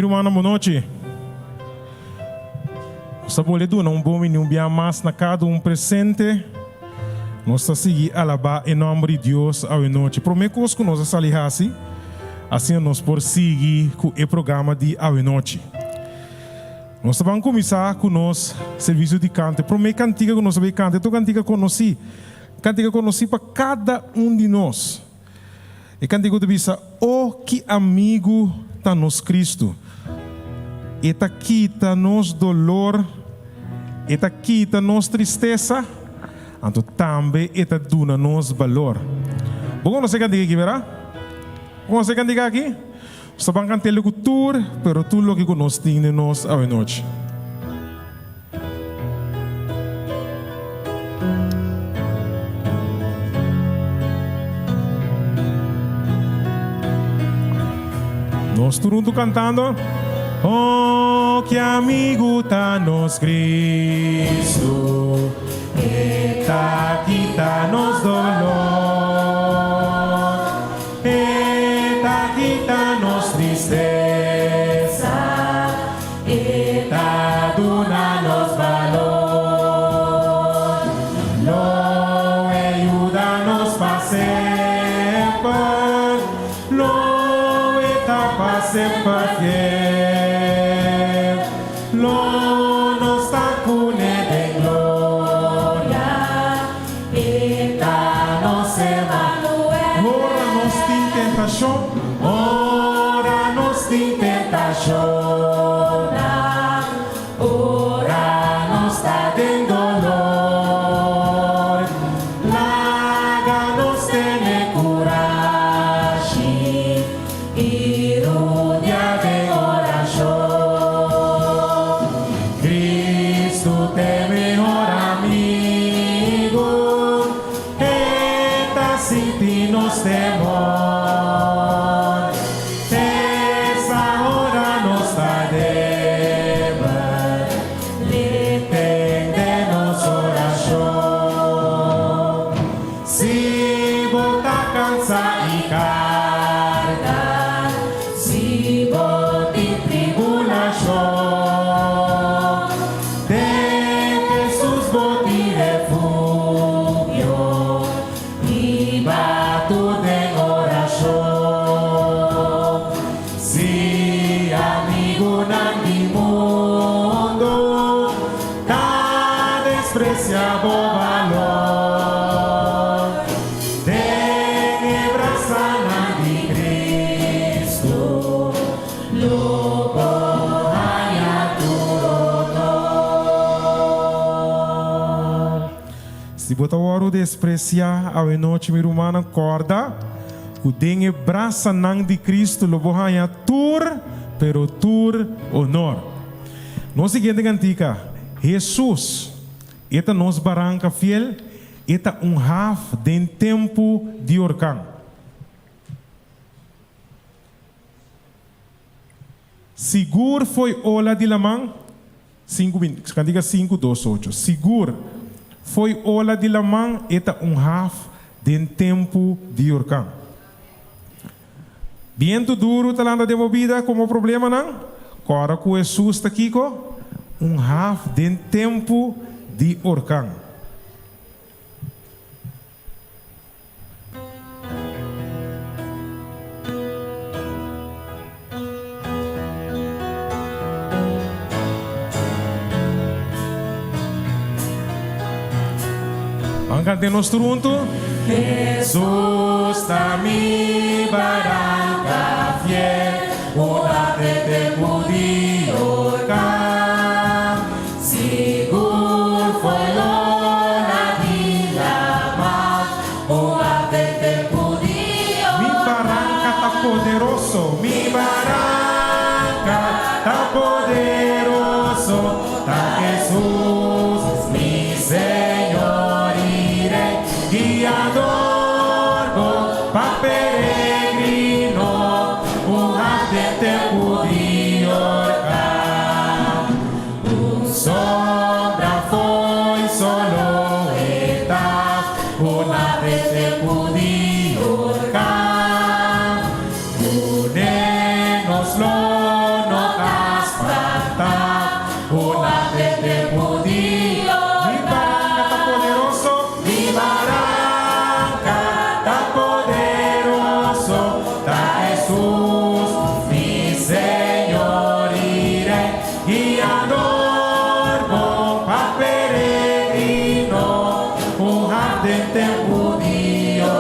Meu irmão, boa noite. Nós vamos dar bom e dia mais na cada presente. Nós vamos seguir alabar em nome de Deus a noite. Prometo que nós vamos assim nós por seguir com o programa de a noite. Nós vamos começar com o nosso serviço de canto. Prometo cantiga que nós vamos cantar. Tu cantiga conheci para cada de nós. E cantiga de visa, oh que amigo está nos Cristo. Eta quita nos dolor, eta quita nos tristeza, anto também eta duna nos valor. Bom, você cantiga aqui, verá? Bom, você cantiga aqui? Você vai cantar o tour, pero tu lo que conosco tem nos a noite. Nós todos cantando. Oh, que amigo tá nos Cristo, eta quita nos dolor, eta quita nos tristeza, eta duna nos valor, lo ayuda nos pa sempre, lo eta pa sempre fiel. Ora nos tem tentação, ora nos está em dolor, laga nos tem coragem, e rodeia de oração. Cristo é melhor amigo, eta sinti nos temor. Se botar o ouro despreciar a noite, meu irmão, acorda. O dengue braça nang de Cristo, lobo hanha tur, pero tur honor. No seguinte cantica, Jesus, eta nos barranca fiel, eta half den tempo de orcan. Sigur foi ola de lamang, 5, cantica 5, 2, 8. Sigur foi ola de lamang eta half den tempo de orcan. Viento duro talanda de movida como problema não? Cora com Jesus está aqui com half den tempo de orcan. Cante nos junto. Jesus está mi barranca fiel, una te pude orcar. Sigur foi lona de lama, una te pude orcar. Mi barranca tá poderoso, mi barranca tá poderoso, tá Jesus, mi Senhor. Guiador, pa peregrino, tempo de orcar. Sombra foi solo etapa, tempo de orcar. Unenos lo no poderoso, da Jesús, mi Señor y Rey, y adoro pa peregrino, un ardente judío,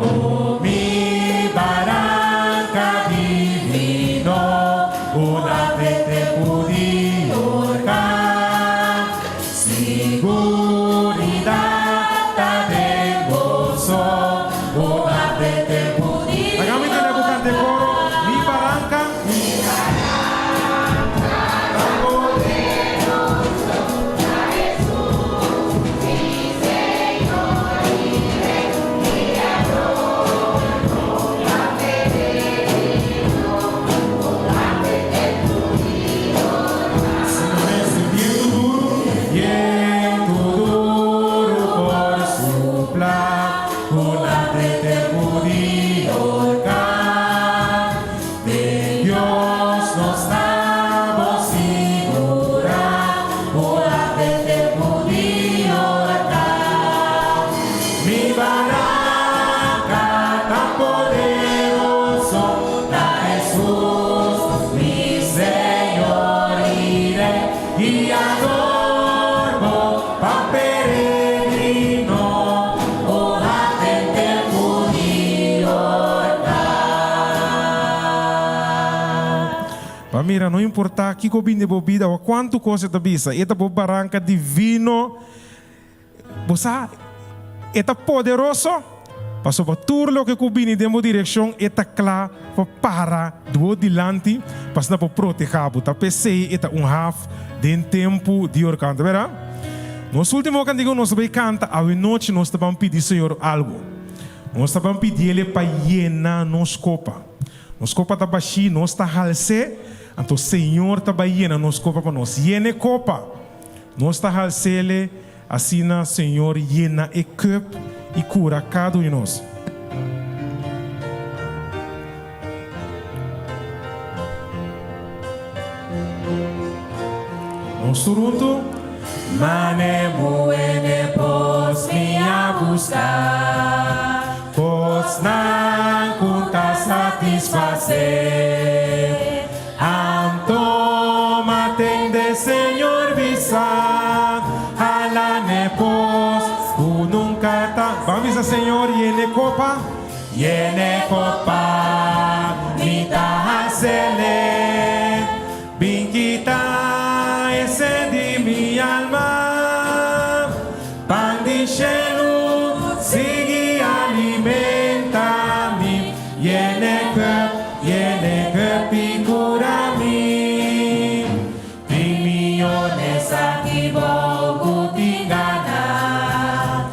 oh mi barranca divino, un ardente judío, seguridad del gozo, un ardente judío. Hagamos el de coro, mi barranca. Y adorno pa peregrino, o ardente judío. Pa mira, não importa que cobin de bebida ou quanto coisa da bisa, eta bo barranca divino, bosa, eta poderoso, passou para tudo que cobin de uma direção, eta clara para do dilante, para não proteger, tá pensei eta half de tempo de orcanto, verá? Nos último cantigo nós vai cantar, a noite nós estamos pedir Senhor algo. Nós estamos pedir Ele para llenar nos copa. Nos copa tá baixi, nós está halse, então Senhor tá llenar nos copa para nós. Llene copa. Nós está halse Ele, assim na Senhor llena e cup e cura cada um de nós. Suruntu mane buene pos minha buscar, pos não conta satisfazer. Antoma tende Senhor visa, ala ne pos tu nunca ta. Vamos dizer Senhor yene copa mi ta hasele, binkita de mi alma, pan de cielo, sigue alimenta-me, llene cup y cura-me, millones aquí voy te ganar,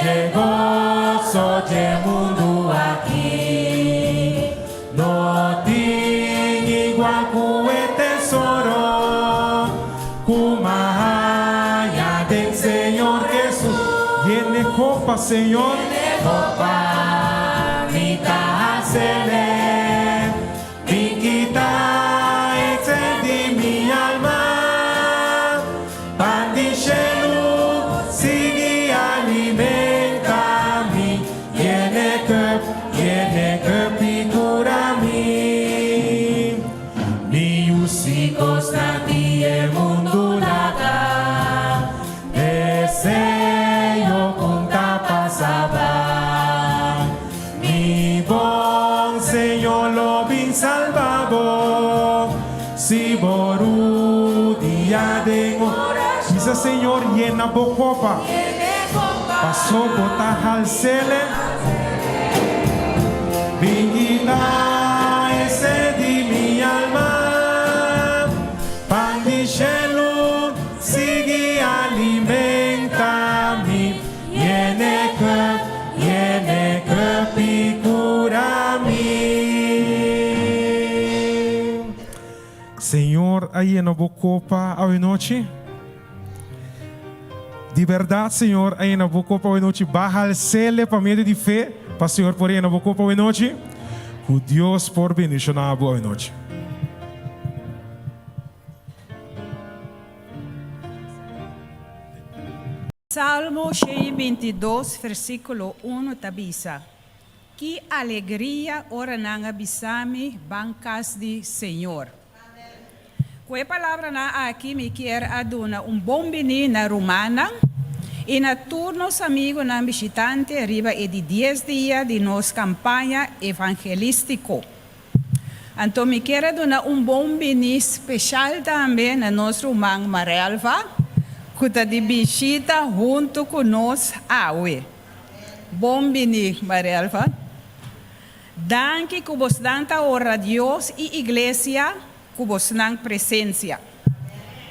llegó soy mundo aquí, no tiene igual que tesoro. Kumaya del Señor Jesús, llene copa Señor, copa mi tasele, vinquita excendi mi alma, pan de cielo, sigue alimenta-me, llene cup y cura-me, mi hijos nadie el mundo. Desejo con capa sabá, mi buen Señor lo bin salvado, si boru día de dice Señor llena bocopa, pasó bota al cele, vigila ese de mi alma, pan de cielo, sigue alimenta-me, llene cup y cura-me. Senhor, aí na bocopa hoje noite. De verdade, Senhor, aí na bocopa hoje noite, barra o céu para meio de fé, para Senhor por aí na bocopa hoje noite. Que Deus por bendicionar hoje noite. Salmo 22, versículo 1 tabisa. Que alegria ora nanga bisami bancas de Senhor. Com a palavra na aqui me quer aduna bom bini na Romana e na turnos amigo na visitante arriba e de 10 dias de nossa campanha evangelístico. Então me quer aduna bom bini especial também na nosso irmão Marelva, que está de visita junto conosco awe. Bom bini Marelva. Danke que vos danta ora Deus e igreja que vos dan presença.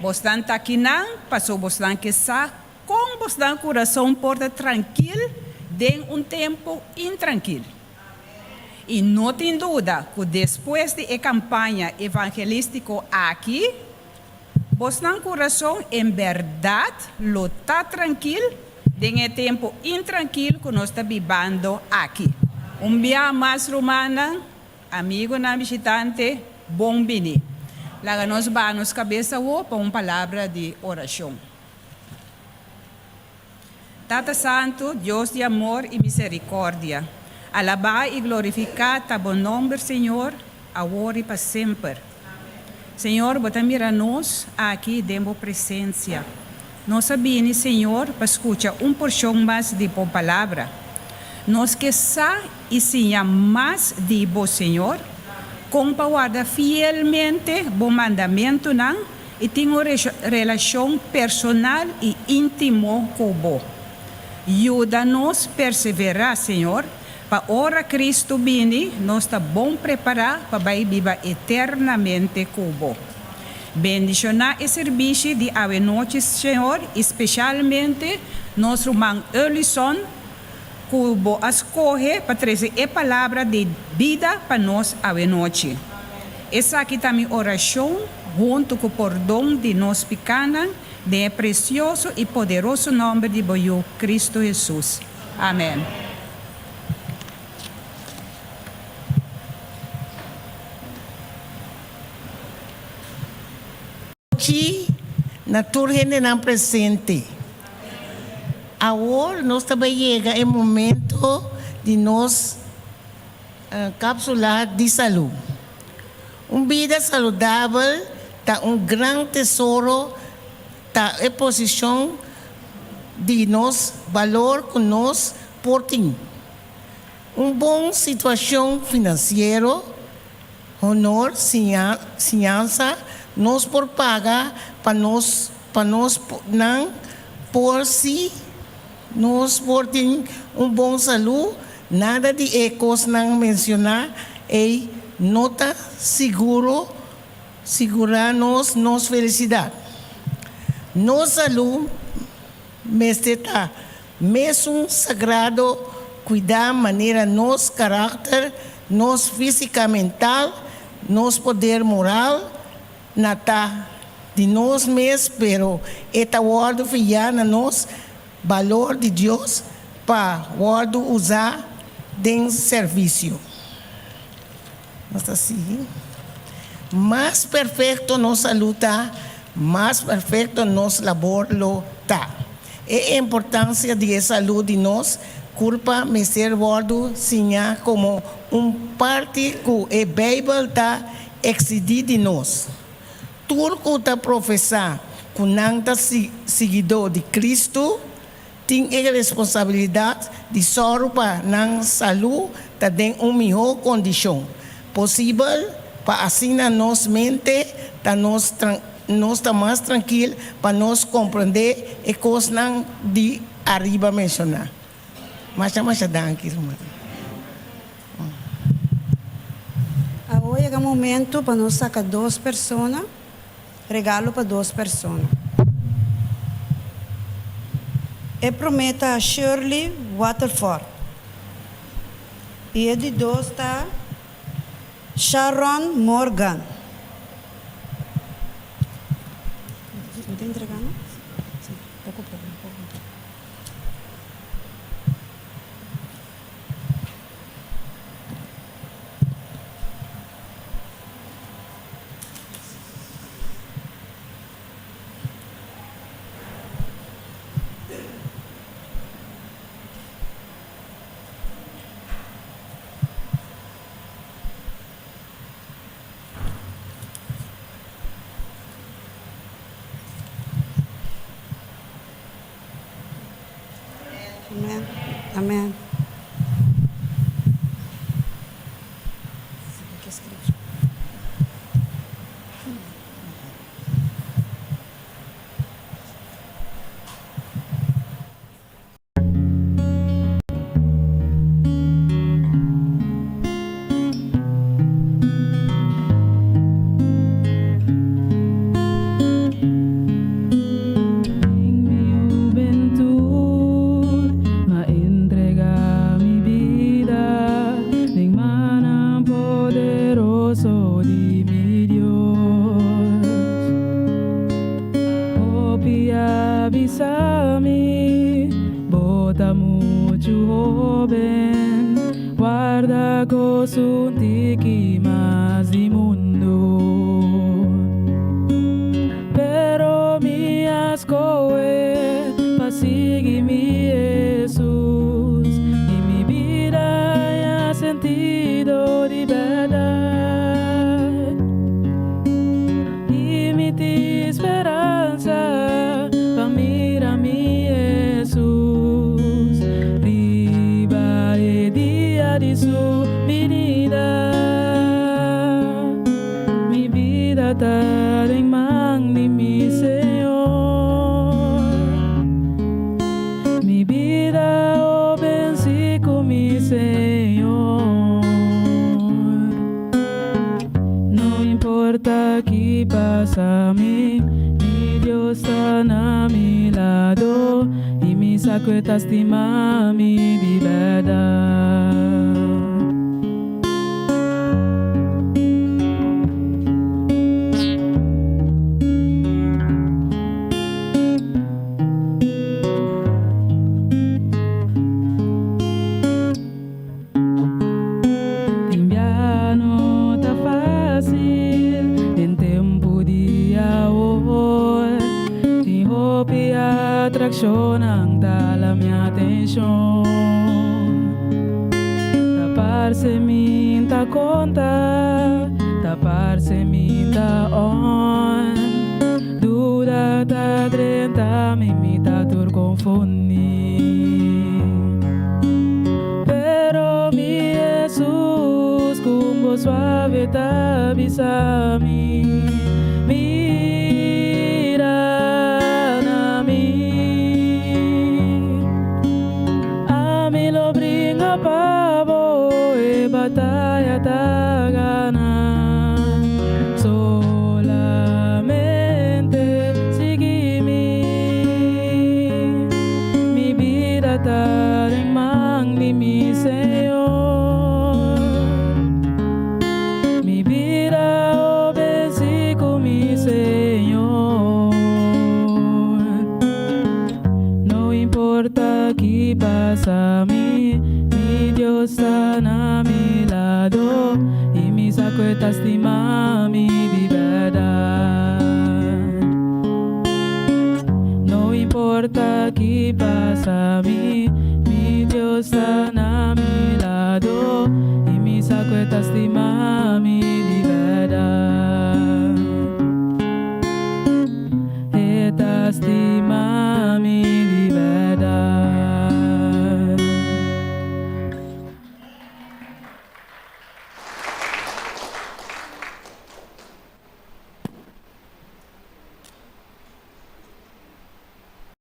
Vos danta aqui não, passou vos dan que sa, com vos dan coração porta tranquilo, de tempo intranquilo. E não tem dúvida que depois de campanha evangelística aqui, vos dan coração em verdade, lo tá tranquilo, de tempo intranquilo que nós está vivendo aqui. Dia mais romana, amigo na visitante, bom bini. Laga nos banos cabeça para uma palavra de oração. Tata Santo, Deus de amor e misericórdia, alabar e glorificar ta bom nome, Senhor, agora e para sempre. Senhor, bota mira nós aqui demo presença. Nós sabemos, Senhor, para escutar porção mais de boa palavra. Nós que sa e sinha mais de bo Senhor, comparada fielmente bom mandamento não e tem uma relação personal e íntimo com bo. Ajuda-nos a perseverar, Senhor, para hora Cristo vini, nós está bom preparar para viver eternamente com bo. Bendicionar e serviço de ave noite, Senhor, especialmente nosso irmão Ellison, Cubo escolhe para trazer a palavra de vida para nós a noite. Essa aqui também oração, junto com o perdão de nós pecados, de precioso e poderoso nome de Boio Cristo Jesus. Amém. Aqui, na turma não presente. Agora, nós também chega o momento de nós cápsula de saúde. Uma vida saudável está grande tesouro, está em posição de nós, valor que nós portamos. Boa situação financeira, honor, ciência, nós por pagar para nós não por si. Nós temos bom saúde, nada de ecos não mencionar, e nota segurar-nos felicidade. Nossa saúde, está mesmo sagrado, cuidar maneira nosso caráter, nosso física mental, nosso poder moral, nata de nós mesmos, pero esta word fiar na nós valor de Deus para usar em serviço. Mas assim, mais perfeito nossa luta, mais perfeito nosso labor está. A importância de saúde de nós, culpa me ser wordo sinha como parte que a Bíblia está exigindo de nós. Tudo que está professar que não está seguidor de Cristo, tem a responsabilidade de sorrir na saúde, está em melhor condição possível, para assim na nossa mente, nós estamos mais tranquilos, para nós compreender as coisas de arriba mencionar. Mas danke, irmã. Agora é o momento para nós sacar 2 pessoas, regalo para 2 pessoas. E prometa a Shirley Waterford. E a de 2 está Sharon Morgan. ¿Me está entregando? Sí, poco. Amém. Avísame, bota mucho joven, guarda con tiki más di mundo. Pero mi ascoe, pasigi mi Jesús, y mi vida ya sentido de verdad. Y mi esperanza, mira mi Jesús, riba el día de su venida. Mi vida está en manos de mi Señor. Mi vida obedece con mi Señor. No importa qué pasa a mí, Dios está a mi lado y mi sacro estima mi verdad. Invierno está fácil en tiempo de ahora. Hope atracción anda minha atenção. Taparse minta conta, taparse minta on. Duda ta drenta mi ta tur confundir. Pero mi Jesus como suave ta avisa-me. Batalla ta gana, solamente sígueme. Mi vida está en manos de mi Señor. Mi vida obedece con mi Señor. No importa qué pasa a mí, mi Dios está a mi lado y mi sacro estima mi verdad. No importa qué pasa a mí, mi Dios está a mi lado y mi sacro estima mi verdad. Estima mi verdad.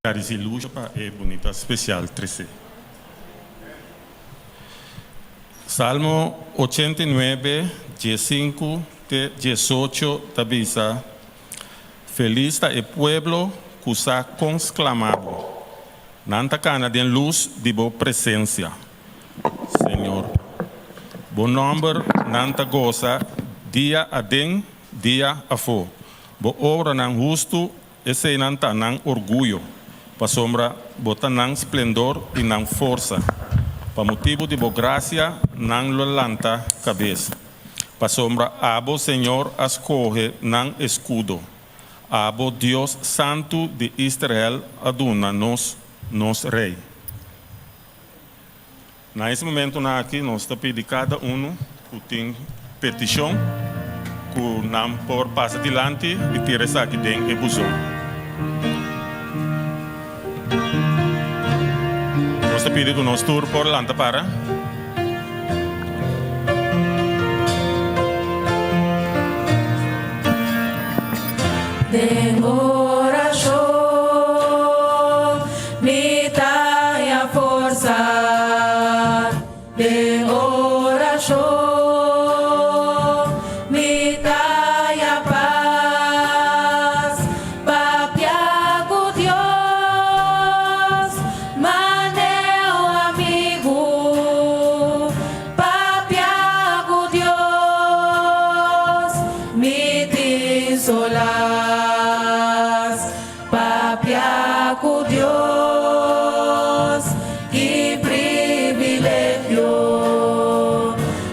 Caris ilusa e bonita special 13. Salmo 89, 15, 18 tabisa. Feliz está el pueblo que usa conclamado. Nanta cana de luz de bo presencia. Señor. Bo nombre nanta goza dia a den, dia a fo. Bo obra nan justo ese nanta nan orgullo. Pa sombra bota nan esplendor e nan força. Pa motivo de bo gracia nan levanta cabeça. Pa sombra abo Senhor escoge nan escudo. Abo Deus Santo de Israel aduna nos rei. Nesse momento aqui nós está pedindo cada que tem petição que não por passar adiante e tirar essa aqui dentro e buscar. Nós pide que nos tour por lanta para. Den oración, mi talla forza. Den oración, mi talla paz. Papia con Dios, maneo amigo. Papia con Dios, mi tisola. Papia con Dios, qué privilegio,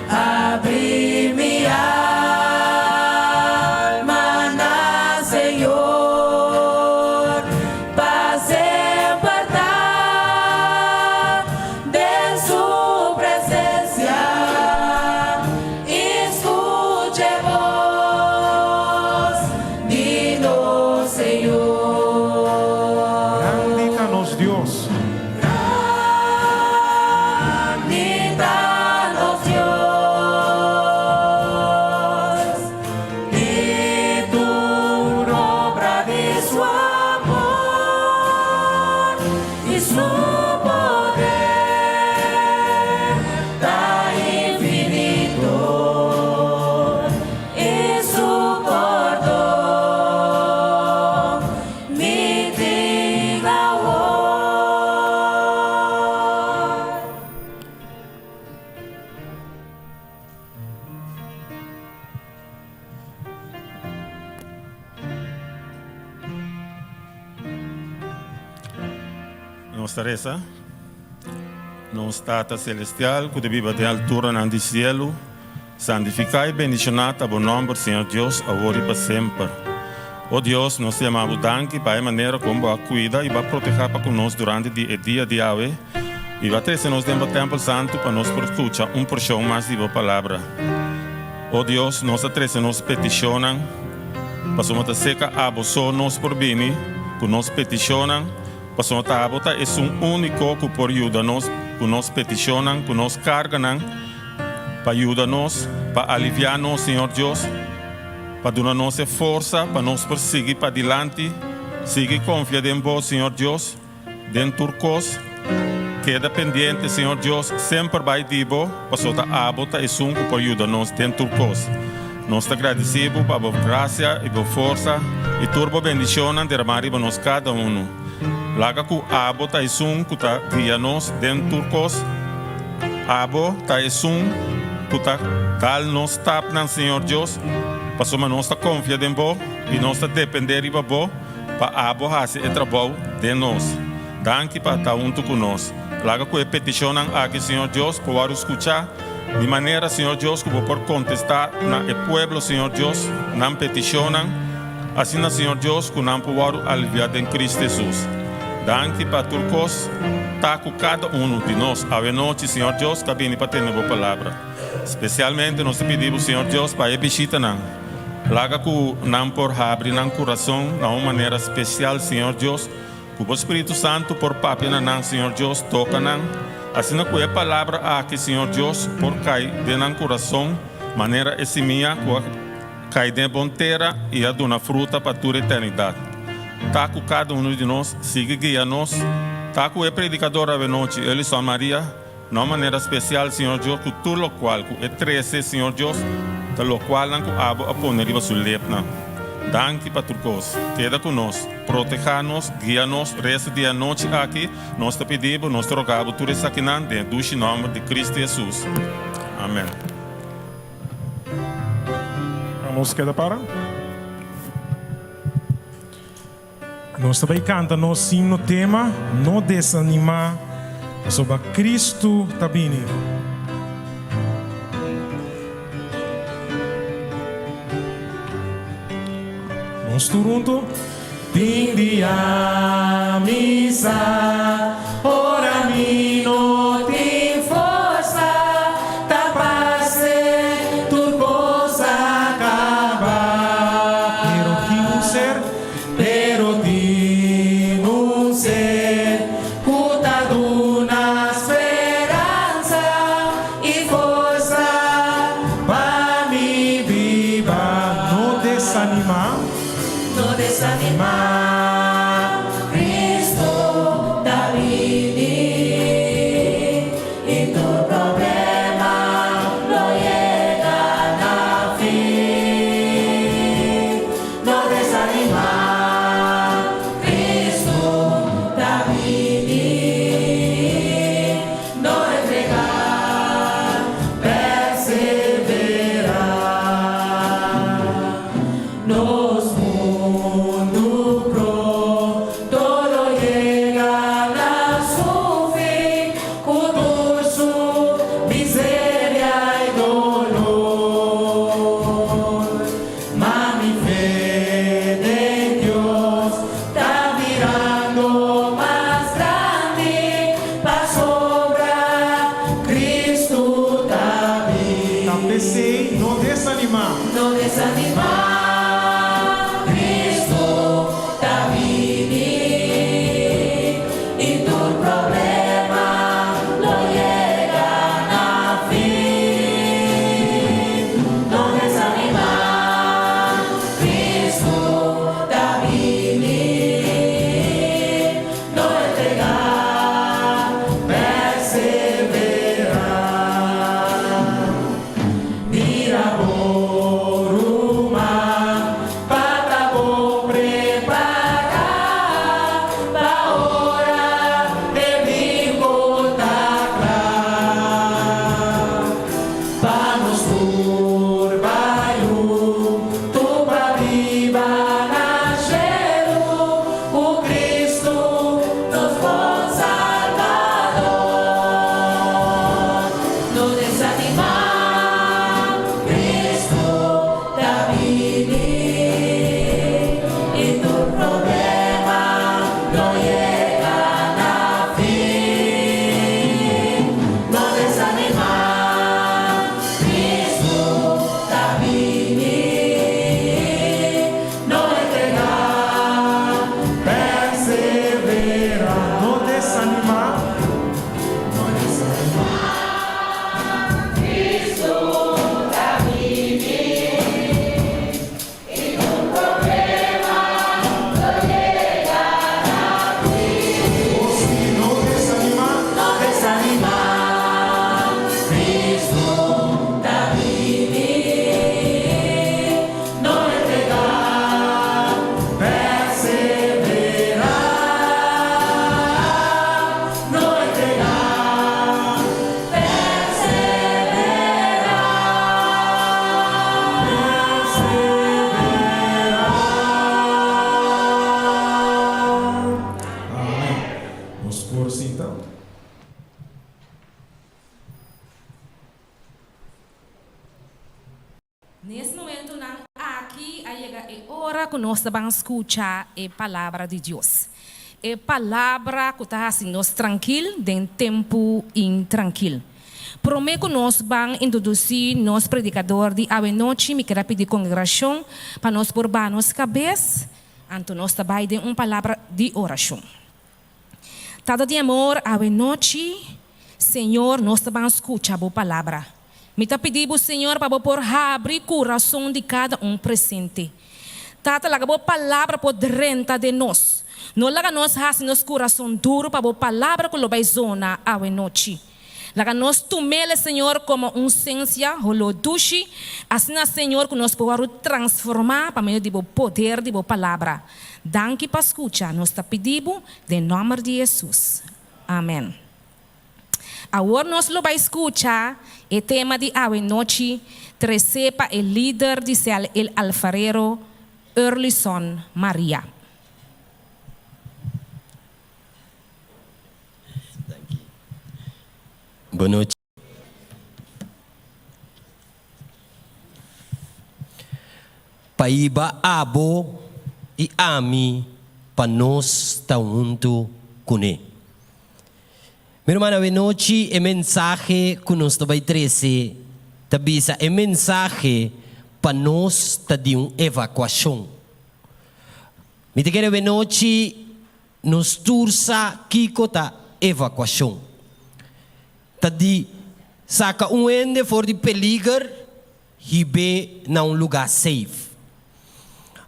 abrir mi alma na Señor, para siempre estar de su presencia, escuche voz, dinos Señor. Grandítanos Dios. Grandítanos Dios, y tu obra de su amor y su poder tan infinito y su perdón mitiga hoy. Nossa Teresa, nosso Tata Celestial, que vive de altura no cielo, santificai e bendicionata o nome do Senhor Deus, agora e para sempre. Oh Deus, nós te amamos danke para a maneira como vai cuidar e vai proteger para conosco durante o dia de hoje. E vai trazer-nos dentro do Templo Santo para nós escutar porção mais de boa palavra. Oh Deus, nós trazemos peticionam, para somos seca a você nós por bem, que nós peticionam, para somos a bota é único que por ajuda-nos, que nós peticionam, que nós cargam, para ajudar-nos, para aliviar-nos, Senhor Deus, para dar-nos força, para nos perseguir para adiante, seguir confiando em vós, Senhor Deus, dentro do curso, queda pendente, Senhor Deus, sempre vai dibo, para sota a bota é que por ajudar-nos dentro do curso. Nós te agradecemos por a vossa graça e vossa força e turbo bendição derramar para nós cada um. Laga que a bota é que está guiando-nos dentro do curso, a bota é que está dando-nos tap, Senhor Deus, para somos nós confiar em vós e nós depender de vós para a fazer o trabalho de nós. Danke para estar junto conosco. Laga que a petição aqui, Senhor Deus, para escutar de maneira, Senhor Deus, que vou por contestar no povo, Senhor Deus, na petição, assim, Senhor Deus, que não podemos aliviar em Cristo Jesus. Danke para turcos, tá com cada um de nós, a noite, Senhor Deus, que vem para ter a palavra. Especialmente, nós pedimos, Senhor Deus, para a visita, laga que não por abrir no coração, de uma maneira especial, Senhor Deus, que o Espírito Santo, por papi, Senhor Deus, toca, assim que a palavra aqui, Senhor Deus, por cair dentro do coração, maneira essimia, cai dentro da bonteira e a dona fruta para toda a eternidade. Tá com cada um de nós, siga guia-nos. Tá com o predicador a noite, Elison Maria, de uma maneira especial, Senhor Deus, que tudo o qual é 13, Senhor Deus, de lo qual não abo a poner riba sul lepna. Danke para turcos, queda conosco, proteja-nos, guia-nos, resto dia noite aqui, nós te pedimos, nós te rogamos, tudo isso aqui dentro do nome de Cristo Jesus. Amém. Vamos queda para. Nós também cantamos sim no tema, não desanimar, sobre Cristo também. Nós juntos. Tindi a misa, ora mi no ti forza, tapasse tu cosa acaba. Pero ti non ser, cutaduna desanimar, Cristo está vivi y tu problema no llega a fin. No desanimar, Cristo está vivi, no entregar, perseverar. Nos mundo pro, todo llega a su fin, con su miseria y dolor. Mas mi fe de Dios está mirando más grande, para sobrar, Cristo está vivo. Também sei, não desanimar. No desanimar, Cristo está vivi y tu problema no llega a fin. No desanimar, Cristo está vivi, no entregar, perseverar. Mira por uma para vou preparar para hora de vivo para nos turbaio tu para viva nascer o Cristo nos bom Salvador. No desanimar, Cristo está vivi y tu problema no llega a fin. No desanimar, Cristo está vivi, no entregar, perseverar. Não desanimar. No desanimar, Cristo está vivi y tu problema no llega a fin. Não desanimar. No desanimar, Cristo está vivi, no entregar, perseverar. No entregar, Amém. Vamos por assim então. Nesse momento, aqui chega a hora que nós vamos escutar a palavra de Deus. A palavra que está assim, nós tranquilo, em tempo intranquilo. Prometo que nós vamos introduzir nosso predicador de ave noite, me quero pedir congregação, para nós pôr a nossa cabeça, então nós também de uma palavra de oração. Tata de amor, ave noite, Senhor, nós vamos escutar a palavra. Me está pedindo, Senhor, para por abrir o coração de cada presente. Tata, laga a palavra por renta de nós. Não laga nós assim nosso coração duro para a palavra que lo vai zona a noite. Laga nós tomele, Senhor, como ciência, holo dushi. Assim, Senhor, que nós podemos transformar para meio do poder da palavra. Danke para escutar. Nós está pedindo, em nome de Jesus. Amém. Agora nós vamos escutar o tema de ave noite, tresepa o líder de céu, o alfarero, Erlison Maria. Boa noite. Paiba abo e ami para nós tá junto com ele. Meu irmão, a noite é mensagem que nós vai trazer, tabisa é mensagem para nós tá de uma evacuação. Me te quero a noite nos tursa kiko ta evacuação. Tá de saca ende for de peligro, hibe na lugar safe.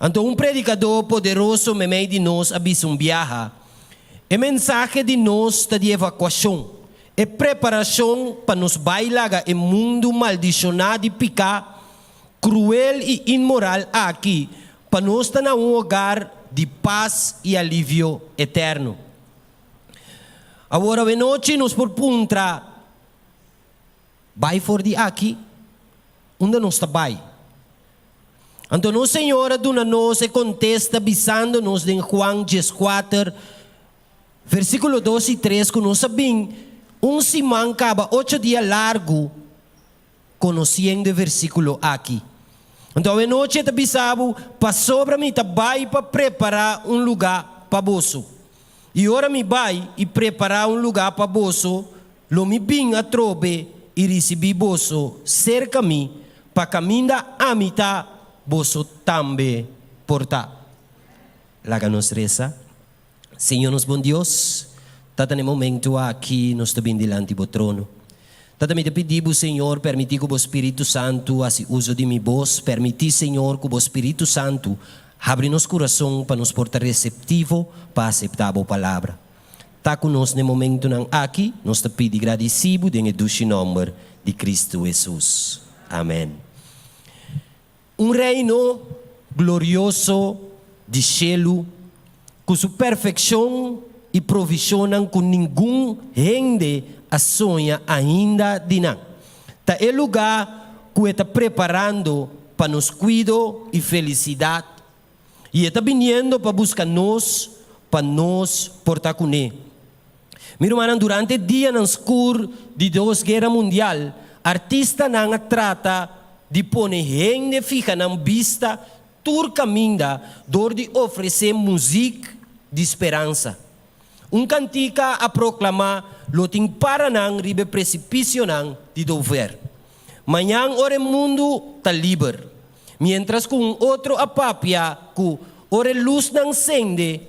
Então, predicador poderoso me meio de nós avisa viaja. É mensagem de nós está de evacuação. É preparação para nos bailar em mundo maldicionado e picar, cruel e imoral aqui, para nós estar em um lugar de paz e alívio eterno. Agora, de noite, nos pergunta, vai for de aqui? Onde nós está vai? Então, o Senhor dona-nos e contesta, avisando-nos em Juan 14, versículo 12 e 3, que nós sabemos, semana acaba 8 dias largo, conhecendo o versículo aqui. Então, a noite está avisado, para sobre mim, vai para preparar um lugar para você. E ora me vai e preparar um lugar para você, lo me vim a trobe e recebi você cerca mim, para caminhar a mitad, você também portar. Laga-nos reza. Senhor, nos bom Deus, tata no momento aqui, nós estamos diante do trono. Tata me pedimos, Senhor, permitir que o Espírito Santo, assim uso de minha voz, permitir, Senhor, que o Espírito Santo abre nosso coração para nos portar receptivo para aceitar a palavra. Está conosco no momento aqui, nós te pedimos agradecido em doce nome de Cristo Jesus. Amém. Um reino glorioso de cielo, com sua perfeição e provisão com nenhum gente a sonha ainda de não. Tá é lugar que está preparando para nos cuidado e felicidade. E está vindo para buscar nós, para nos portar com ele. Meu irmão, durante o dia no escuro de 2 guerras mundiais, artista não trata de pôr gente fica na vista, tur caminha, dor de oferecer música de esperança. Cantica a proclamar, loting para não ribe precipício não de dover. Manhã ore mundo está livre. Mientras com outro apapia, que ore luz não sende,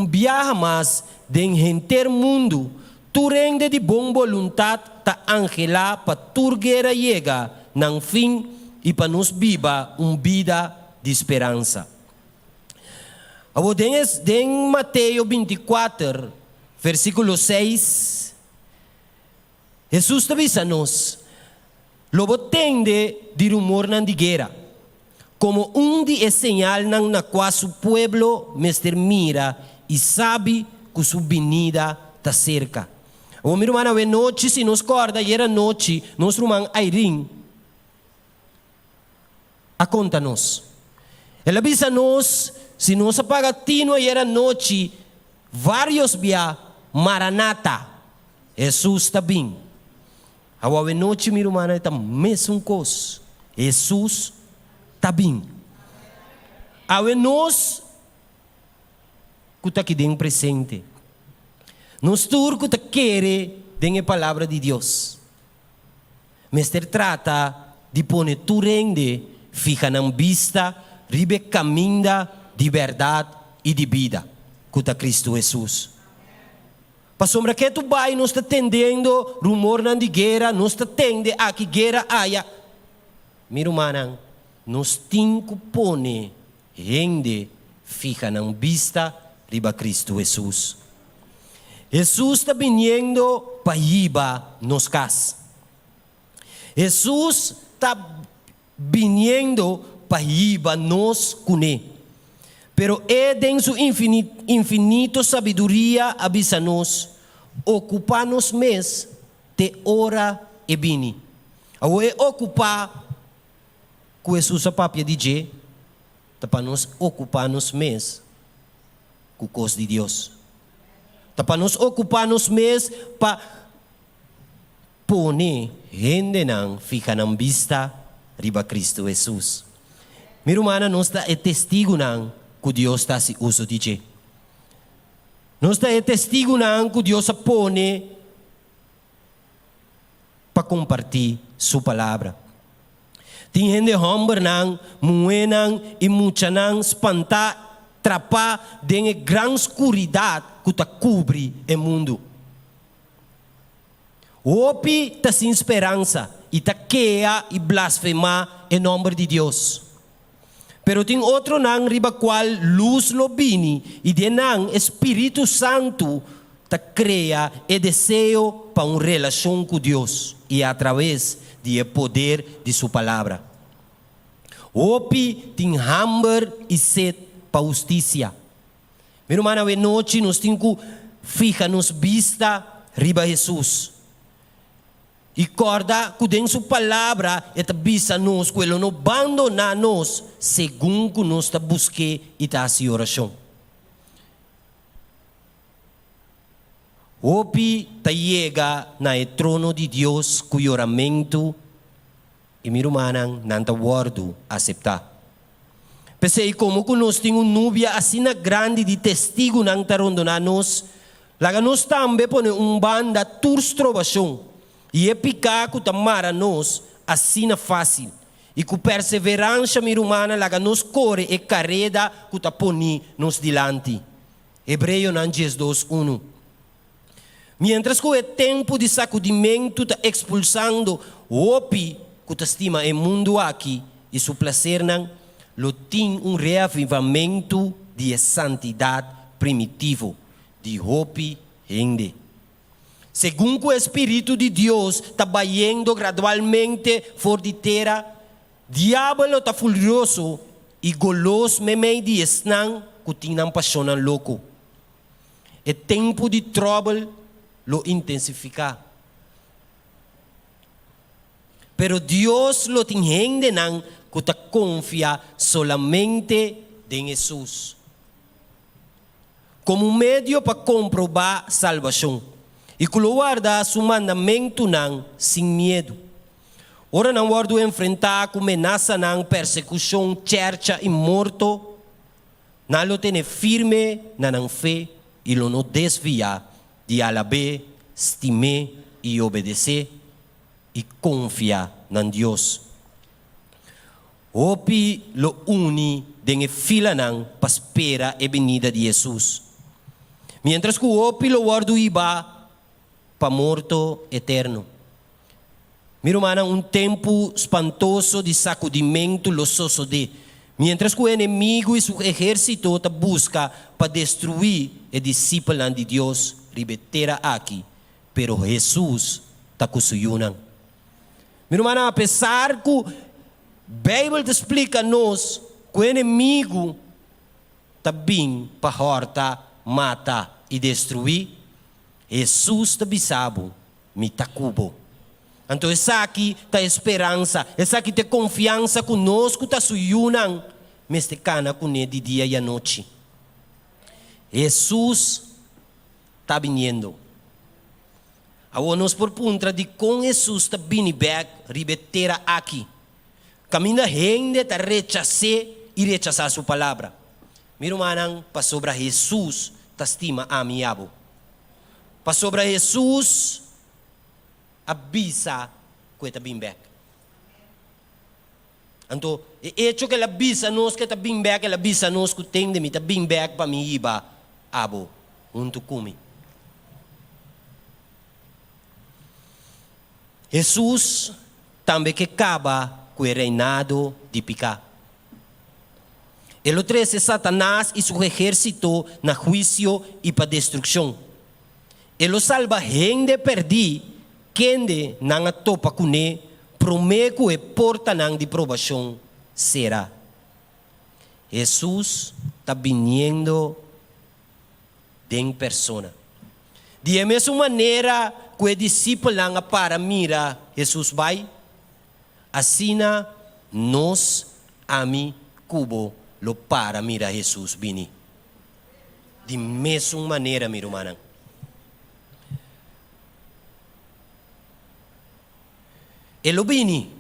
viaja mais den gente mundo, tu rende de bom vontade, ta angela para tur guerra chega, não fim, e para nos viva vida de esperança. Em Mateus 24, versículo 6, Jesus avisa-nos, lobo tende de rumor na guerra, como de señal na qual su pueblo mester mira e sabe que sua venida está cerca. O meu irmão, a noite, se nos acorda, e era noite, nosso irmão Airin, a conta-nos. Ela avisa-nos, se nos apaga tino, e era noite, vários via Maranata, Jesus está bem. A noite, meu irmão, é a mesma coisa. Jesus está bem. A nós, que está aqui dentro presente. Nós turcos que querem a palavra de Deus. Mas trata de pôr tu rende, fica na vista, ribe caminha de verdade e de vida. Que está Cristo Jesus. Para sombra que tu vai, nós está tendendo rumor na guerra, nós está tendendo aqui guerra aia. Meu irmão, nós temos que pôr rende, fica na vista, riba Cristo Jesus. Jesus está vindo para ir nos cas. Jesus está vindo para ir nos cune. Pero em sua infinita sabedoria avisa-nos, ocupar-nos mês de hora e bini. Ao ocupar, que Jesus a papia DJ, para nos ocupar-nos mês com o coisa de Deus. Para nos ocupar-nos mês para pôr gente não fica na vista riba Cristo Jesus. Meu irmão, nós está testigo não que Deus está se usa de nós está testigo não que Deus põe para compartilhar sua palavra. Tem gente homem não, mulher não e muita não espantar trapar de grande escuridade que está cobre o mundo. Hoje está sem esperança e está queia e blasfemar em nome de Deus. Pero tem outro nang riba qual luz lo bini e de nang Espírito Santo ta crea e desejo para uma relação com Deus e através do poder de sua palavra. Opi tem hambre e sede para justiça. Meu irmão, a noite nós temos que ficar nos vista riba Jesus. E corda que dentro sua palavra e visa nós que ele não abandona nós segundo que nós ta busque e ta se oração. Opi ta chega na trono de Deus com oramento e meu irmão não ta guardo aceitar. Pensei como que nós temos uma nuvem assim grande de testigo não ta rondona nós, laga nós também põe banda tours trovação. E é picar que tamara nós assim fácil. E com perseverança, minha irmã, laga nos corre e carreda que ta poni nos dilante. Hebreu 2:1. Mientras que o tempo de sacudimento está expulsando o opi que ta estima o mundo aqui e su placer não, lo tem reavivamento de santidade primitivo de opi rende. Segundo o Espírito de Deus está batendo gradualmente fora de terra, diabo está furioso e goloso meio de esnan que tinham paixão louco. É tempo de trouble lo intensificar. Pero Deus lo tem gente não que está confia solamente em Jesus. Como meio para comprovar salvação. E que guarda su mandamento não sem medo. Ora não guardo enfrentar com ameaça não persecução, cerca e morto. Não lo tem firme na não fé e lo não desvia de alabar, estimar e obedecer e confia em Deus. Opi lo uni den fila não para espera a venida de Jesus. Mientras que o opi lo guardo iba para morto eterno. Meu irmão, tempo espantoso de sacudimento lo sucede. Mientras que o inimigo e seu exército ta busca para destruir o discípulo de Deus, ribetera aqui, pero Jesus ta kusuyunan. Meu irmão, apesar que a Bíblia te explica nos que o inimigo ta bem para horta, mata e destruir, Jesus te bisabo, me tacubo. Então essa aqui tá esperança, essa aqui tem confiança conosco, tá suyunan, mas te cana com ele de dia e a noite. Jesus tá vindo. Agora nós por punta de com Jesus tá vindo back, ribetera aqui. Caminha gente tá rechazar e rechazar sua palavra. Meu irmão, para sobre Jesus, tá estima amiabo. Para sobre Jesus, avisa que está bem back. Então, o hecho que ele avisa nós que está bem back, ele avisa nós que tem de mim, está bem back para mim iba, abo, unto kumi. Jesus também que acaba com o reinado de pecado. Ele trouxe Satanás e seu exército na juízo e para destruição. Ele salva gente perdi, quem não topa com ele, promete que porta não de provação será. Jesus está vindo em persona. De mesma maneira que o discípulo não para mira Jesus vai, assim nós ami cubo lo para mira Jesus vini. De mesma maneira, meu irmão. Ele vini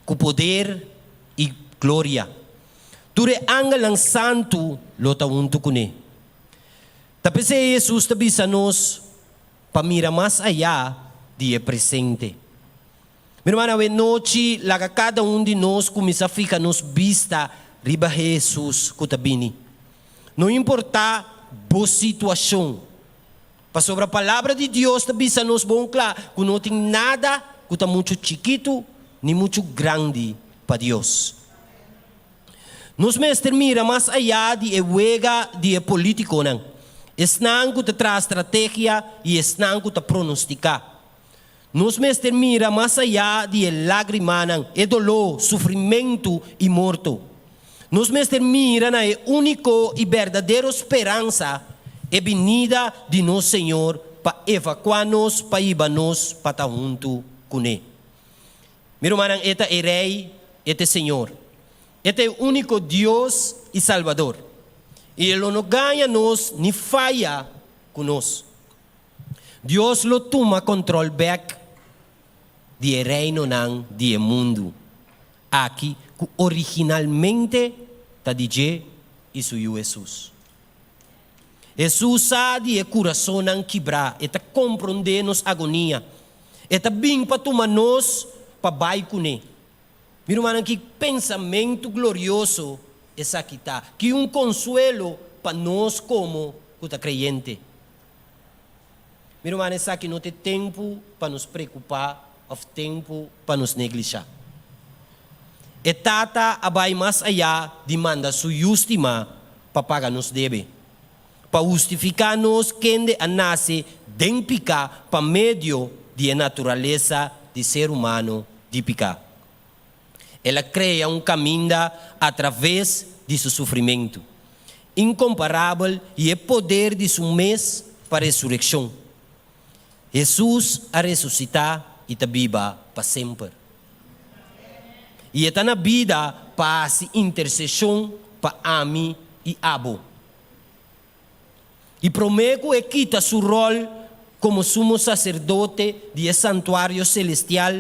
com poder e glória. Ture angelang santo lo taunto kune. Tapi se Jesus tabisa nos pamira mais allá de presente. Meu irmão, a noite, laga cada de nós começa a ficar nos vista riba Jesus kutabini. Não importa boa situação. Para sobre a palavra de Deus tabisa nos bom claro, que não tem nada que está muito chiquito, nem muito grande para Deus. Nos mestre mira mais allá de huega de político não. Esnan que tra estratégia e esnan que pronosticar. Nos mestre mira mais allá de lágrima não, dolor, sofrimento e morto. Nos mestre mira na único e verdadeira esperança é venida de nosso Senhor para evacuar-nos, para ir-nos para estar junto com Ele. Meu irmão, este é Rei, este é Senhor. Este é o único Deus e Salvador. E Ele não ganha-nos, nem falha conosco. Deus lo toma controle back de reino não de mundo. Aqui, que originalmente está dizendo isso é Jesus. Jesus sabe o coração não quebrar, e compreender nos agonia. E bem para tomar nos para baixo com Ele. Meu irmão, que pensamento glorioso essa aqui está, que consuelo para nós como crente. Meu irmão, essa aqui não tem tempo para nos preocupar, ou tempo para nos negligenciar. E tata abai mais allá demanda sua justima para pagar nos deve. Para justificar-nos quem de nasce de picar para meio de natureza de ser humano de picar. Ela cria caminho através de seu sofrimento, incomparável e o poder de seu mês para a ressurreição. Jesus a ressuscitar e está viva para sempre. E está na vida para a intercessão para Ami e Abo. E prometo que quita seu rol como sumo sacerdote de santuário celestial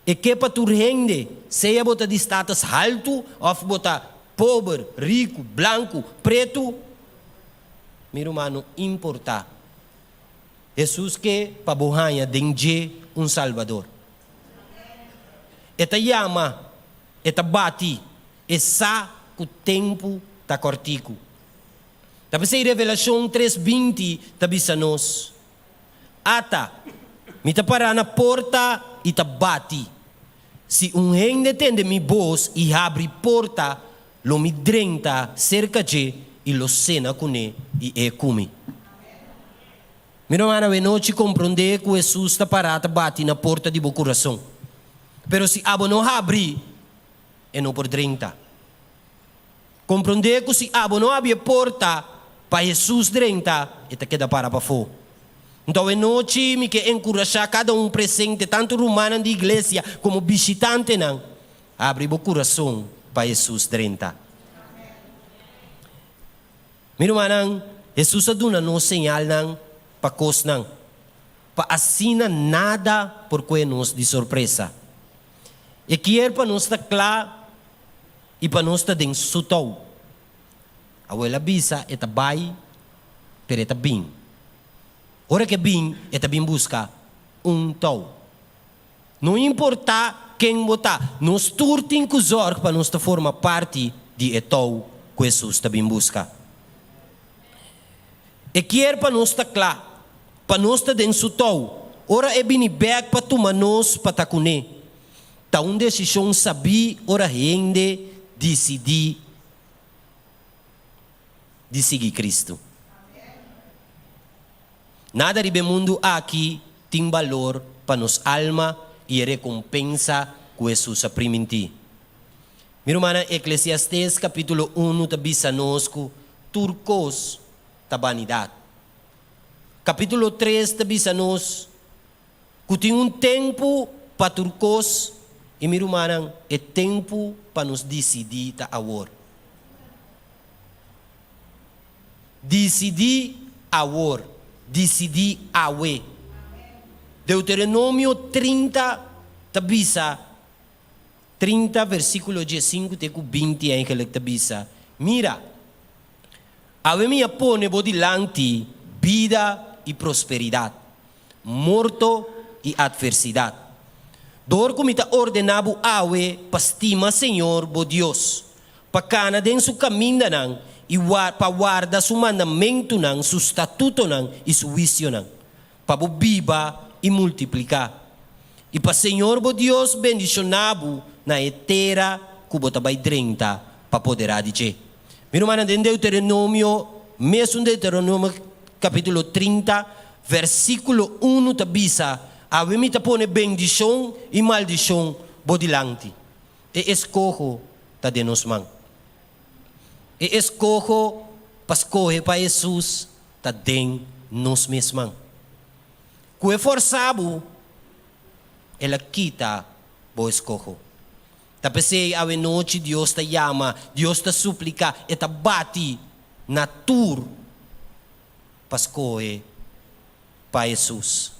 e que para tu rende, seja bota de status alto ou bota pobre, rico, branco, preto, meu irmão, importa. Jesus que para borranha dengue Salvador. Eta llama, eta bate, e sa que o tempo está cortico. Talvez em Revelação 3:20 tabisa nos. Ata, me ta para na porta e ta bate. Se gente tende mi voz e abre porta, lo mi drenta cerca de e lo cena com ele e come. Meu irmão, a noite compreender que Jesus está parado bate na porta de meu coração. Pero se abo não abre, é não por drenta. Compreender que se abo não abre a porta para Jesus drenta, é te queda para fora. Então, a noite, me quer encorajar cada presente, tanto romano de igreja como visitante, não. Abre o coração para Jesus drenta. Meu irmão, Jesus dá nos sinal não para cos não. Para assina nada por que nos de surpresa. E quer para nós estar claro e para nós estar dentro sutou. A abuela bisa é bai, pero é bem. Ora que bem, é bem busca tau. Não importa quem botar, nós turtim com zorg para nós formar parte de etau que Jesus está bem busca. E quer para nós estar claro, para nós estar dentro sutou. Ora é bem back para tomar nós para tacuné. Tá decisão saber, ora rende, decidir de seguir Cristo. Nada de mundo aqui tem valor para nos alma e recompensa que Jesus aprimentir. Meu irmão, Eclesiastes capítulo 1 tabisa nos que turcos ta vanidade. Capítulo 3 tabisa nos que tem tempo para turcos e meu irmão, é tempo para nos decidir ta agora. Decidir agora. Decidir awe. Deuteronômio 30 tabisa 30 versículo 15 te 20 em que tabisa. Mira, awe minha pone bodilante vida e prosperidade, morto e adversidade. Dor comita ordenado awe pastima Senhor bo Deus, pa cana den su caminho nang e para guardar su mandamento nang, su estatuto nang e su juízo nang, para viva e multiplicar. E para Senhor bo Deus bendicionado na etera que bota vai 30 para poder dizer. Meu irmão, em Deuteronômio, mesmo Deuteronômio capítulo 30, versículo 1, tabisa, a mim te pone bendição e maldição bodilante. E escojo ta de nos man. E escojo pascoe para Jesus ta den nos mesmang. Kue forçabo, ela quita bo escojo. Tapos a noite Deus te chama, Deus te suplica, e te bate na tur pascoe para Jesus.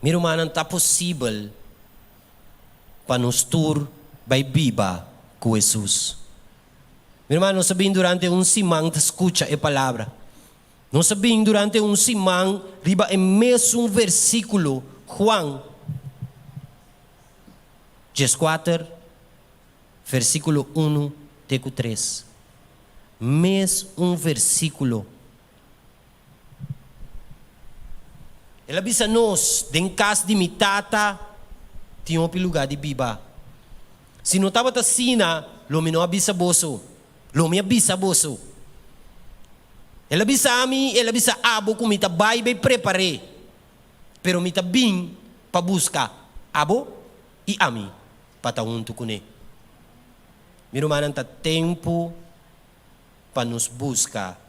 Meu irmão, não está possível para nos tur vai viva com Jesus. Meu irmão, nós sabemos durante semana te escuta a palavra. Nós sabemos durante semana riba em mesmo versículo, Juan 14, versículo 1 até 3. Versículo. Ela avisa nós, em casa de mitata, tinha um lugar de biba. Se não estava assim, lo me não avisa boso. Lo me avisa boso. Ela avisa a mim, ela avisa abo que me vai preparei. Pero me bem para buscar abo e a mim para estar junto com ele. Meu irmão, não está tempo para nos buscar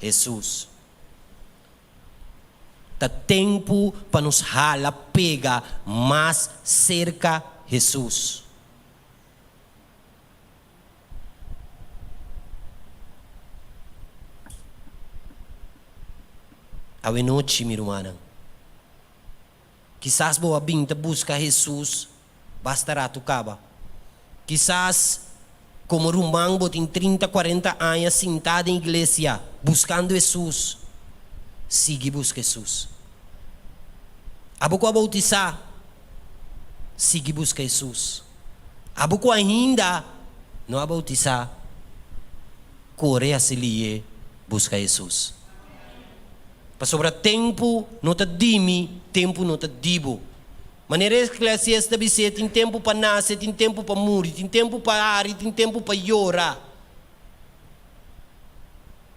Jesus. Está tempo para nos jala, pega mais cerca Jesus. A noite, meu irmão, quizás boa binta busca Jesus, bastará tu caba. Quizás como Rumang tem 30, 40 anos sentado em igreja, buscando Jesus. Sigue busca Jesus. Abo ko bautizar, sigue busca Jesus. Abo ko ainda não bautizar, corre a se busca Jesus. Para sobra tempo não te dimi, tempo não te dibo. Maneira eclesiástica deve ser, tem tempo para nascer, tem tempo para morrer, tem tempo para ar, tem tempo para chorar.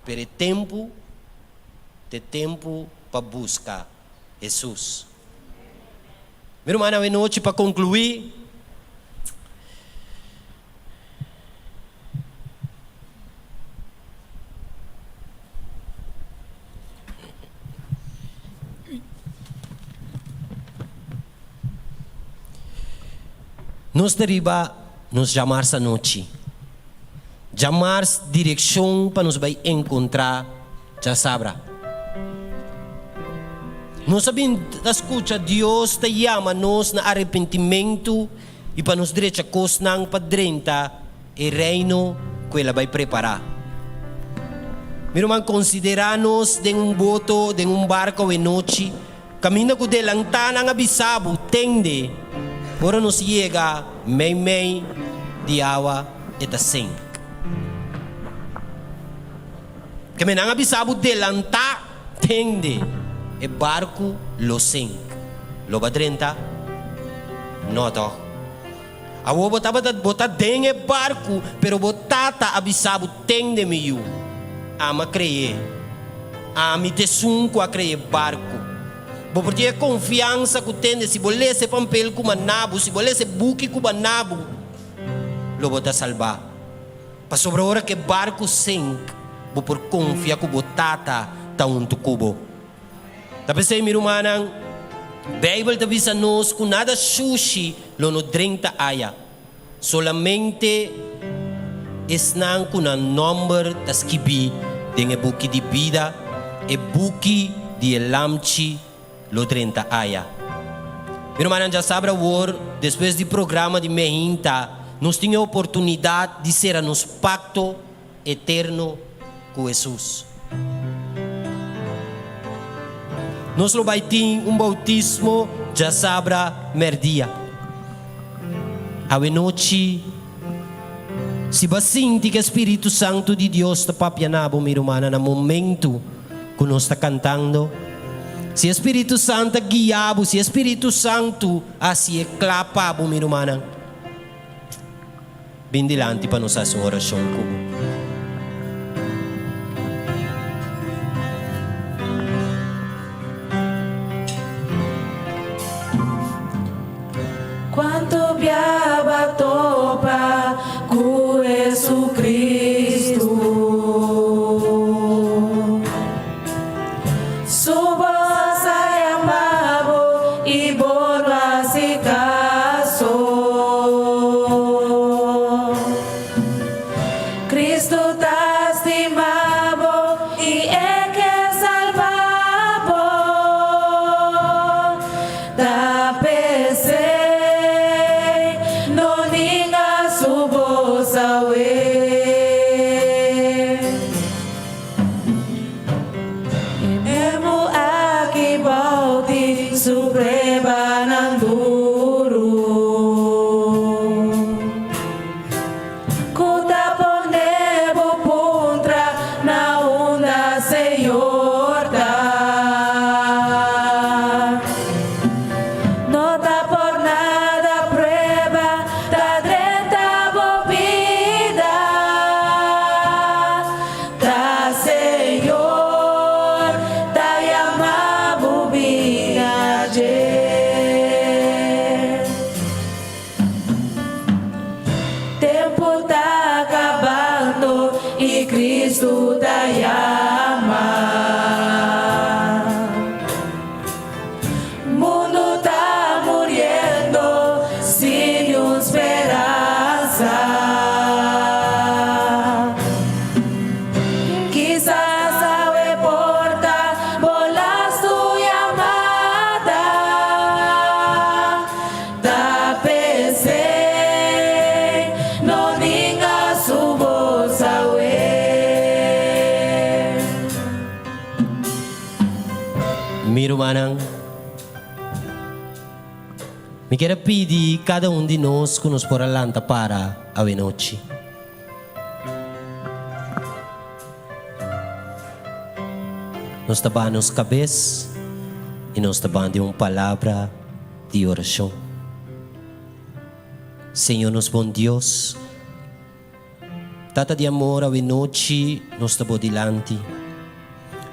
Pero tempo para buscar Jesus. Meu irmão, a noite para concluir. Nós deriva nos chamar essa noite. Chamar direção para nos vai encontrar, já sabra. Nós sabemos, escuta, Deus te chama nós na arrependimento e para nos direita cosnang padrenta e reino que ela vai preparar. Meu irmão, considera-nos de boto, de barco e noite, caminho com de lantana nga bisabo, tende, ora nos chega, mei de água e da sink. Caminho nga bisabo de lanta, tende, e barco lo sink. Lo badrenta? Noto. Awo bota den e barco, pero botata abisabo tende miu. Ama cree. Ami tesunco a cree barco. Bo porque é confiança que tende se bolese pampel ku manabo, se bolese buki ku manabo. Lo bota salvar. Pa sobra hora que barco sink, bo por confia ku botata ta un tukubo. Tapos sa mirumanang, Bible te bisa nos kung nada sushi lo no 30 aya. Solamente esnang kung ang number tas kibi dengan buki di vida e buki di lamchi lo 30 aya. Mirumanang já sabra war, depois do programa de Mehinta, nós tínhamos a oportunidade de ser a nos pacto eterno com Jesus. Nós lo vai ter bautismo, já sabra merdia. A noite, se você sente que o Espírito Santo de Deus está papianabo, minha irmã, no momento que nós está cantando, se o Espírito Santo guiabo, se o Espírito Santo assim clapabo, minha irmã, Bindilanti pa nos sa orasyon ko. Quanto biaba topa cu Jesus Cristo. Subo sayamabo y bono así caso. Cristo ta estimabo y es que salvabo. Ta pese no ninga subo sawe. Emo aki bauti suprema nanduru. Kuta ponebo puntra na onda Senhor da. No ta por nada prueba ta dreta bobida. Ta Senhor ta llama bobina je. Tempo tá acabando e Cristo tá llama. Mundo tá muriendo sin esperanza. Quizás sabe porta bolas tu llamada. Da PC no ninga su voz awe. Miro manang, mi quero pedir cada de nós que nos por alanta para a noite. Nós tabamos cabeça e nós tabamos de uma palavra de oração. Senhor, nos bom Deus, tata de amor a noite nós tabamos dilante.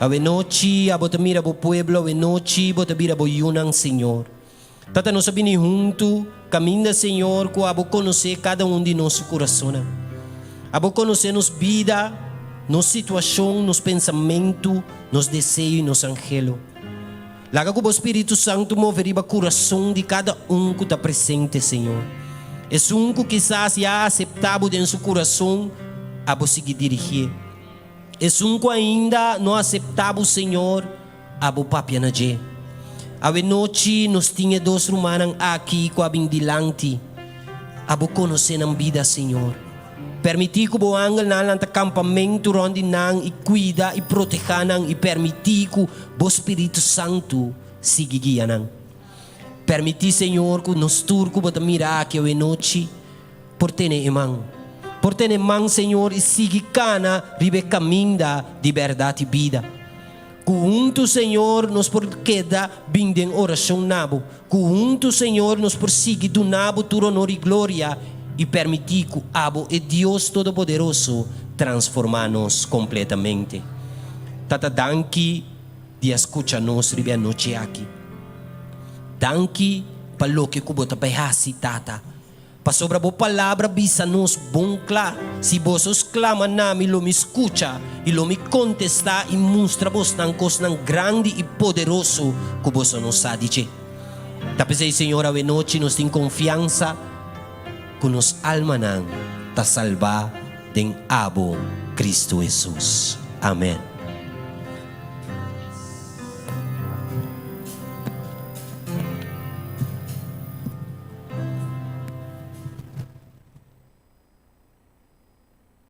A noite, a bota mira bo pueblo, a noite, bota mira bo yunang, Senhor. Tata nós sabini junto, caminha, Senhor, que abo conhecer cada de nosso coração. Abo conhecer nos vida, nos situação, nos pensamento, nos desejo e nos angelo. Laga que o Espírito Santo moveria o coração de cada que está presente, Senhor. É que quizás já aceitável dentro do seu coração, abo seguir dirigir. É que ainda não aceitável, Senhor, abo papia na je. A noite nos tinha dois rumanos aqui com a bindilante. Abo conhecer na vida, Senhor. Permitir que o angel na acampamento onde nang e cuida e proteja nang e permitir que o Espírito Santo siga guia nang. Permitir, Senhor, que nos turco bota mirar aqui a noite por ter irmão. Por ter irmão, Senhor, e siga cana ribe caminho de verdade e vida. Junto, Senhor, nos por queda bem em oração nabo. Junto, Senhor, nos por seguir do nabo tu honor e glória e permitir que abo e Deus Todo-Poderoso transformar-nos completamente. Tata, danke de escuchar-nos ribe a noite aqui. Danke pelo que kubo tapayasi, Tata. Pa sobra bo palavra bisa-nos bom claro. Se vos clama nami lo me escucha e lo me contesta e mostra vos nang cos nang grande e poderoso que vos nos sadice. Tapos aí, Senhor, a noite nos tem confiança que nos alma nang ta salva den abo Cristo Jesus. Amém.